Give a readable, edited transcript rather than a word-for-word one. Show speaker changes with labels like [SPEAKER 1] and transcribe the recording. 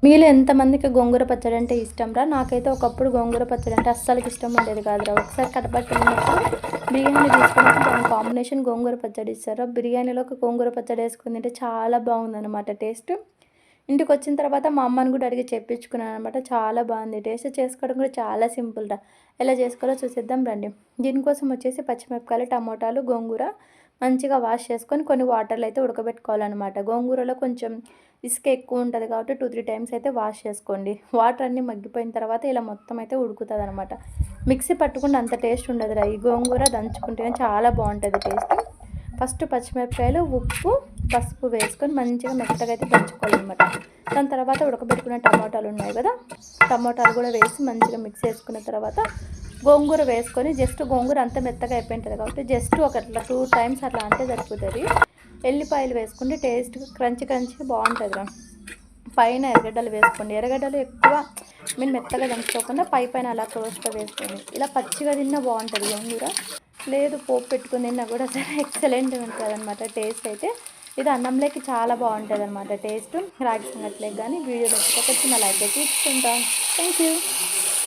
[SPEAKER 1] మీలో ఎంతమందికి గోంగూర పచ్చడి అంటే ఇష్టం రా? నాకైతే ఒకప్పుడు గోంగూర పచ్చడి అంటే అస్సలకి ఇష్టం ఉండేది కాదురా. ఒకసారి కడపకి వెళ్ళినప్పుడు బిర్యానీ తీసుకున్నప్పుడు దాని కాంబినేషన్ గోంగూర పచ్చడి ఇస్తారు. బిర్యానీలోకి గోంగూర పచ్చడి వేసుకుని తింటే చాలా బాగుందన్నమాట టేస్ట్. ఇంటికి వచ్చిన తర్వాత మా అమ్మని కూడా అడిగి చెప్పించుకున్నాను అనమాట. చాలా బాగుంది టేస్ట్. చేసుకోవడం కూడా చాలా సింపుల్ రా. ఎలా చేసుకోవాలో చూసేద్దాం రండి. దీనికోసం వచ్చేసి పచ్చిమిరపకాయలు, టమోటాలు, గోంగూర మంచిగా వాష్ చేసుకొని కొన్ని వాటర్లో అయితే ఉడకబెట్టుకోవాలన్నమాట. గోంగూరలో కొంచెం ఇసుక ఎక్కువ ఉంటుంది కాబట్టి 2-3 టైమ్స్ అయితే వాష్ చేసుకోండి. వాటర్ అన్నీ మగ్గిపోయిన తర్వాత ఇలా మొత్తం అయితే ఉడుకుతుంది అనమాట. మిక్సీ పట్టుకుంటే అంత టేస్ట్ ఉండదురా. ఈ గోంగూర దంచుకుంటేనే చాలా బాగుంటుంది టేస్ట్. ఫస్ట్ పచ్చిమిరపకాయలు, ఉప్పు, పసుపు వేసుకొని మంచిగా మెత్తగా అయితే దంచుకోవాలన్నమాట. దాని తర్వాత ఉడకబెట్టుకున్న టమాటాలు ఉన్నాయి కదా, టమాటాలు కూడా వేసి మంచిగా మిక్స్ చేసుకున్న తర్వాత గోంగూర వేసుకొని జస్ట్ గోంగూర అంతా మెత్తగా అయిపోయింటుంది కాబట్టి జస్ట్ ఒక 2 టైమ్స్ అట్లా అంటే సరిపోతుంది. ఎల్లిపాయలు వేసుకుంటే టేస్ట్గా క్రంచిగా బాగుంటుందిరా. పైన ఎర్రగడ్డలు వేసుకోండి. ఎర్రగడ్డలు ఎక్కువ మీరు మెత్తగా దంచుకోకుండా పైన అలా క్లోజ్గా వేసుకోండి. ఇలా పచ్చిగా తిన్నా బాగుంటుంది గోంగూర. లేదు పోపు పెట్టుకుని తిన్నా కూడా సరే ఎక్సలెంట్గా ఉంటుంది అనమాట టేస్ట్ అయితే. ఇది అన్నంలోకి చాలా బాగుంటుంది అనమాట టేస్ట్. రాగి సంగట్లేకి కానీ వీడియో నచ్చితే చిన్న లైక్ అయితే ఇచ్చుకుంటాం. Thank you.